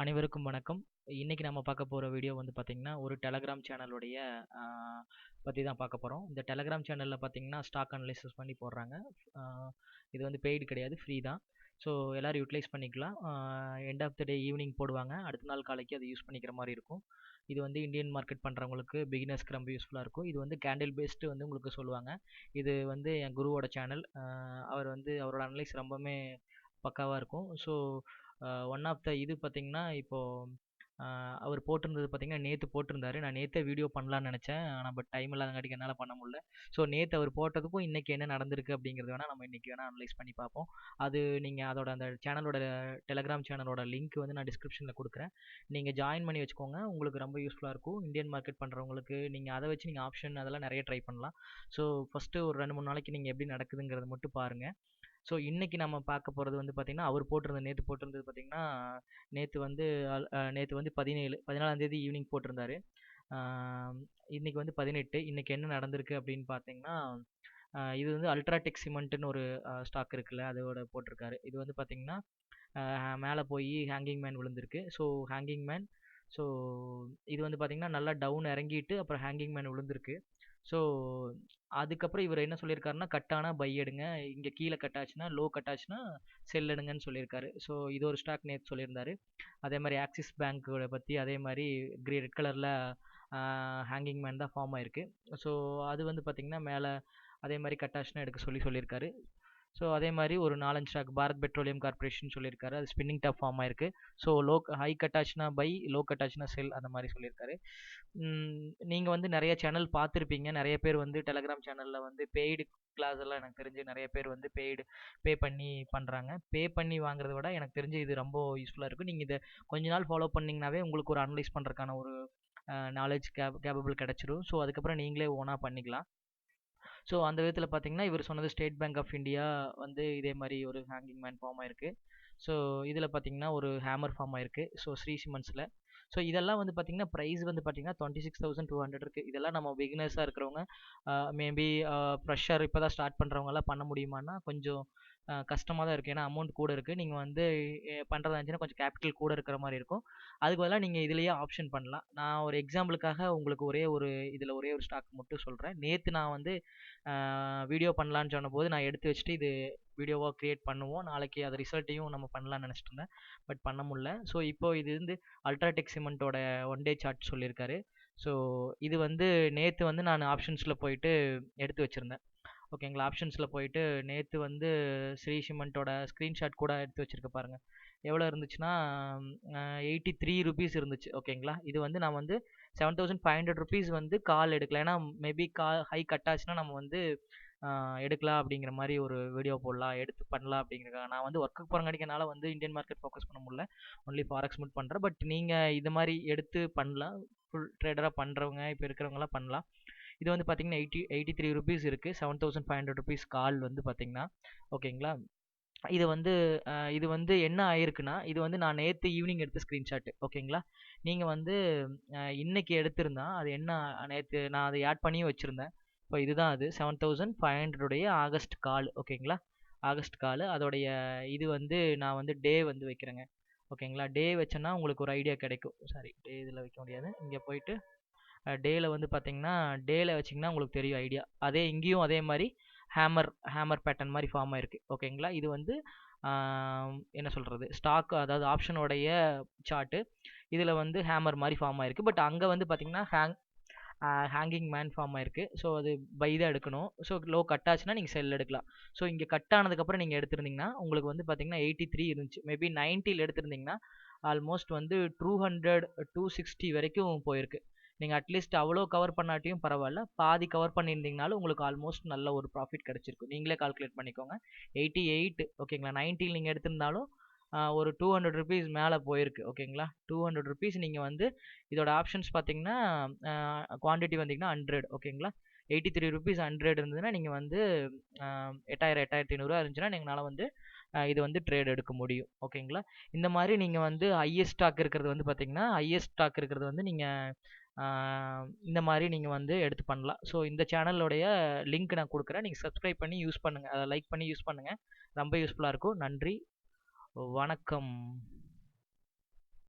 அனைவருக்கும் வணக்கம். இன்னைக்கு நம்ம பார்க்க போற வீடியோ வந்து பார்த்தீங்கன்னா, ஒரு டெலகிராம் சேனலுடைய ஆ பத்தி தான் பார்க்க போறோம். இந்த டெலகிராம் சேனல்ல பார்த்தீங்கன்னா, ஸ்டாக் அனலைசிஸ் பண்ணி போடுறாங்க. ஆ இது வந்து பெய்டு கிடையாது, ஃப்ரீ தான். ஸோ எல்லாரும் யூட்டிலைஸ் பண்ணிக்கலாம். End of the day evening போடுவாங்க. அடுத்த நாள் காலைக்கு அதை யூஸ் பண்ணிக்கிற மாரி இருக்கும். இது வந்து இந்தியன் மார்க்கெட் பண்ணுறவங்களுக்கு, பிகினர்ஸ்க்கு ரொம்ப யூஸ்ஃபுல்லா இருக்கும். இது வந்து கேண்டில் பேஸ்டு வந்து உங்களுக்கு சொல்லுவாங்க. இது வந்து என் குருவோட சேனல். அவர் வந்து அவரோட அனலைஸ் ரொம்பவுமே பக்காவா இருக்கும். ஸோ ஒன் ஆஃப் த இது பார்த்தீங்கன்னா, இப்போ அவர் போட்டிருந்தது பார்த்தீங்கன்னா, நேத்து போட்டிருந்தாரு. நான் நேத்தே வீடியோ பண்ணலான்னு நெனச்சேன். ஆனா டைம் இல்லாதங்காட்டிக்கு என்னால பண்ண முடியல. ஸோ நேத்து அவர் போட்டதுக்கும், இன்னைக்கு என்ன நடந்திருக்கு அப்படிங்கிறது வேணா நம்ம இன்னைக்கு வேணா அனலைஸ் பண்ணி பார்ப்போம். அது நீங்க அதோட அந்த சேனலோட டெலகிராம் சேனலோட லிங்க் வந்து நான் டிஸ்கிரிப்ஷன்ல குடுக்குறேன். நீங்க ஜாயின் பண்ணி வச்சுக்கோங்க. உங்களுக்கு ரொம்ப யூஸ்ஃபுல்லா இருக்கும். இந்தியன் மார்க்கெட் பண்றவங்களுக்கு நீங்க அத வச்சு நீங்க ஆப்ஷன் அதெல்லாம் நெறைய ட்ரை பண்ணலாம். ஸோ ஃபர்ஸ்ட்டு ஒரு 2, 3 நாளைக்கு நீங்க எப்படி நடக்குதுங்கிறத மட்டும் பாருங்க. ஸோ இன்னைக்கு நம்ம பார்க்க போறது வந்து பார்த்தீங்கன்னா, அவர் போட்டிருந்த நேத்து போட்டிருந்தது பார்த்தீங்கன்னா, நேத்து வந்து நேத்து வந்து 14ஆம் தேதி ஈவினிங் போட்டிருந்தாரு. ஆ இன்னைக்கு வந்து 18. இன்னைக்கு என்ன நடந்திருக்கு அப்படின்னு பார்த்தீங்கன்னா, இது வந்து அல்ட்ராடெக் சிமெண்ட்ன்னு ஒரு ஸ்டாக் இருக்குல்ல, அதோட போட்டிருக்காரு. இது வந்து பார்த்தீங்கன்னா, மேல போய் ஹேங்கிங் மேன் விழுந்திருக்கு. ஸோ ஹேங்கிங் மேன் ஸோ இது வந்து பார்த்தீங்கன்னா, நல்லா டவுன் இறங்கிட்டு அப்புறம் ஹேங்கிங் மேன் விழுந்திருக்கு. ஸோ அதுக்கப்புறம் இவர் என்ன சொல்லியிருக்காருன்னா, கட் ஆனா பை எடுங்க. இங்க கீழ கட் ஆச்சுன்னா, லோ கட் ஆச்சுன்னா செல் எடுங்கன்னு சொல்லியிருக்காரு. ஸோ இது ஒரு ஸ்டாக் நேத்து சொல்லியிருந்தாரு. அதே மாரி ஆக்சிஸ் பேங்க்கோட பத்தி அதே மாரி ரெட் கலர்ல ஹேங்கிங் மேன் தான் ஃபார்ம் ஆயிருக்கு. ஸோ அது வந்து பார்த்தீங்கன்னா, மேல அதே மாரி கட் ஆச்சுன்னா எடுக்க சொல்லியிருக்காரு. ஸோ அதே மாரி ஒரு 4, 5 ஸ்டாக் பாரத் பெட்ரோலியம் கார்ப்பரேஷன் சொல்லியிருக்காரு. அது ஸ்பின்னிங் டாப் ஃபார்ம் ஆயிருக்கு. ஸோ ஹை கட் ஆச்சுன்னா பை, லோ கட் ஆச்சுன்னா செல் அந்த மாரி சொல்லியிருக்காரு. நீங்க வந்து நெறைய சேனல் பார்த்துருப்பீங்க. நெறைய பேர் வந்து டெலகிராம் சேனல்ல வந்து பெய்டு கிளாஸ் எல்லாம் எனக்கு தெரிஞ்சு நெறைய பேர் வந்து பே பண்ணி பண்றாங்க. பே பண்ணி வாங்குறத விட எனக்கு தெரிஞ்சு இது ரொம்ப யூஸ்ஃபுல்லா இருக்கும். நீங்க இத கொஞ்ச நாள் ஃபாலோ பண்ணீங்கனாவே உங்களுக்கு ஒரு அனலைஸ் பண்றதுக்கான ஒரு நாலேட்ஜ் கேப்பபிள் கிடைச்சிரும். ஸோ அதுக்கப்புறம் நீங்களே ஓனா பண்ணிக்கலாம். ஸோ அந்த விதத்தில் பார்த்தீங்கன்னா, இவர் சொன்னது ஸ்டேட் பேங்க் ஆஃப் இந்தியா வந்து இதே மாரி ஒரு ஹேங்கிங் மேன் ஃபார்ம் ஆயிருக்கு. ஸோ இதில் பார்த்தீங்கன்னா, ஒரு ஹேமர் ஃபார்ம் ஆயிருக்கு. ஸோ ஸ்ரீ சிமெண்ட்ஸில். ஸோ இதெல்லாம் வந்து பார்த்தீங்கன்னா, ப்ரைஸ் வந்து பார்த்தீங்கன்னா 26,200 இருக்கு. இதெல்லாம் நம்ம பிகினர்ஸாக இருக்கிறவங்க மேபி ஃப்ரெஷர் இப்போ தான் ஸ்டார்ட் பண்ணுறவங்கலாம் பண்ண முடியுமான்னா கொஞ்சம் கஷ்டமாக தான் இருக்குது. ஏன்னா அமௌண்ட் கூட இருக்குது. நீங்கள் வந்து பண்ணுறதா இருந்துச்சுன்னா கொஞ்சம் கேபிட்டல் கூட இருக்கிற மாதிரி இருக்கும். அதுக்கு பதிலாக நீங்கள் இதுலேயே ஆப்ஷன் பண்ணலாம். நான் ஒரு எக்ஸாம்பிளுக்காக உங்களுக்கு ஒரே ஒரு ஸ்டாக் மட்டும் சொல்கிறேன். நேற்று நான் வந்து வீடியோ பண்ணலான்னு சொன்னபோது நான் எடுத்து வச்சுட்டு இது வீடியோவாக க்ரியேட் பண்ணுவோம். நாளைக்கு அது ரிசல்ட்டையும் நம்ம பண்ணலாம்னு நினச்சிட்டு இருந்தேன். பட் பண்ண முடியல. ஸோ இப்போ இது வந்து அல்ட்ராடெக் சிமெண்ட்டோட ஒன் டே சார்ட் சொல்லியிருக்காரு. ஸோ இது வந்து நேற்று வந்து நான் ஆப்ஷன்ஸில் போயிட்டு எடுத்து வச்சுருந்தேன். ஓகேங்களா? ஆப்ஷன்ஸில் போயிட்டு நேற்று வந்து ஸ்ரீ சிமெண்ட்டோட ஸ்க்ரீன்ஷாட் கூட எடுத்து வச்சிருக்க பாருங்க. எவ்வளோ இருந்துச்சுன்னா ₹83 இருந்துச்சு. ஓகேங்களா? இது வந்து நான் வந்து ₹7,500 வந்து கால் எடுக்கலாம். ஏன்னா மேபி ஹை கட் ஆச்சுன்னா நம்ம வந்து எடுக்கலாம் அப்படிங்கிற மாதிரி ஒரு வீடியோ போடலாம், எடுத்து பண்ணலாம் அப்படிங்கிறதுக்காக. நான் வந்து ஒர்க்குக்கு போகிறங்காட்டிக்கு என்னால் வந்து இந்தியன் மார்க்கெட் ஃபோக்கஸ் பண்ண முடியல. ஒன்லி ஃபாரெக்ஸ் மட்டும் பண்ணுறேன். பட் நீங்கள் இது மாதிரி எடுத்து பண்ணலாம். ஃபுல் ட்ரேடராக பண்ணுறவங்க இப்போ இருக்கிறவங்களாம் பண்ணலாம். இது வந்து பார்த்தீங்கன்னா ₹83 இருக்குது. ₹7,500 கால் வந்து பார்த்தீங்கன்னா ஓகேங்களா? இது வந்து என்ன ஆயிருக்குன்னா, இது வந்து நான் நேத்து ஈவினிங் எடுத்த ஸ்க்ரீன்ஷாட். ஓகேங்களா? நீங்க வந்து இன்னைக்கு எடுத்திருந்தா, அது என்ன நேத்து நான் அதை ஆட் பண்ணியும் வச்சிருந்தேன். இப்போ இதுதான் அது 7500 உடைய ஆகஸ்ட் கால். ஓகேங்களா? ஆகஸ்ட் கால். அதோடைய இது வந்து நான் வந்து டே வந்து வைக்கிறேங்க. ஓகேங்களா? டே வச்சேன்னா உங்களுக்கு ஒரு ஐடியா கிடைக்கும். சாரி, டே இதில் வைக்க முடியாது. இங்கே போயிட்டு டேல வந்து பார்த்தீங்கன்னா, டேல வச்சிங்கன்னா உங்களுக்கு தெரியும் ஐடியா. இங்கேயும் அதே மாதிரி ஹேமர் பேட்டர்ன் மாதிரி ஃபார்ம் ஆயிருக்கு. ஓகேங்களா? இது வந்து என்ன சொல்கிறது, ஸ்டாக் அதாவது ஆப்ஷனோடைய சார்ட்டு. இதில் வந்து ஹேமர் மாதிரி ஃபார்ம் ஆயிருக்கு. பட் அங்கே வந்து பார்த்தீங்கன்னா ஹேங்கிங் மேன் ஃபார்ம் ஆயிருக்கு. ஸோ அது பை தான் எடுக்கணும். ஸோ லோ கட் ஆச்சுன்னா நீங்கள் செல் எடுக்கலாம். ஸோ இங்கே கட் ஆனதுக்கப்புறம் நீங்கள் எடுத்திருந்தீங்கன்னா உங்களுக்கு வந்து பார்த்தீங்கன்னா 83 இருந்துச்சு. மேபி 90 எடுத்திருந்தீங்கன்னா ஆல்மோஸ்ட் வந்து 200 260 வரைக்கும் போயிருக்கு. நீங்கள் அட்லீஸ்ட் அவ்வளோ கவர் பண்ணாட்டியும் பரவாயில்ல, பாதி கவர் பண்ணியிருந்தீங்கனாலும் உங்களுக்கு ஆல்மோஸ்ட் நல்ல ஒரு ப்ராஃபிட் கிடைச்சிருக்கும். நீங்களே கால்குலேட் பண்ணிக்கோங்க. 88 ஓகேங்களா? 90 நீங்கள் எடுத்திருந்தாலும் ஒரு ₹200 மேலே போயிருக்கு. ஓகேங்களா? ₹200 நீங்கள் வந்து இதோட ஆப்ஷன்ஸ் பார்த்தீங்கன்னா குவான்டிட்டி வந்தீங்கன்னா 100. ஓகேங்களா? ₹83 100 இருந்ததுன்னா நீங்கள் வந்து 8000 8500 இருந்துச்சுன்னா நீங்களால வந்து இது வந்து ட்ரேட் எடுக்க முடியும். ஓகேங்களா? இந்த மாதிரி நீங்கள் வந்து ஹையஸ்ட் ஸ்டாக் இருக்கிறது வந்து பார்த்தீங்கன்னா நீங்கள் இந்த மாதிரி நீங்கள் வந்து எடுத்து பண்ணலாம். ஸோ இந்த சேனலோடைய லிங்க் நான் கொடுக்குறேன். நீங்கள் சப்ஸ்கிரைப் பண்ணி யூஸ் பண்ணுங்கள், அதை லைக் பண்ணி யூஸ் பண்ணுங்கள். ரொம்ப யூஸ்ஃபுல்லாக இருக்கும். நன்றி, வணக்கம்.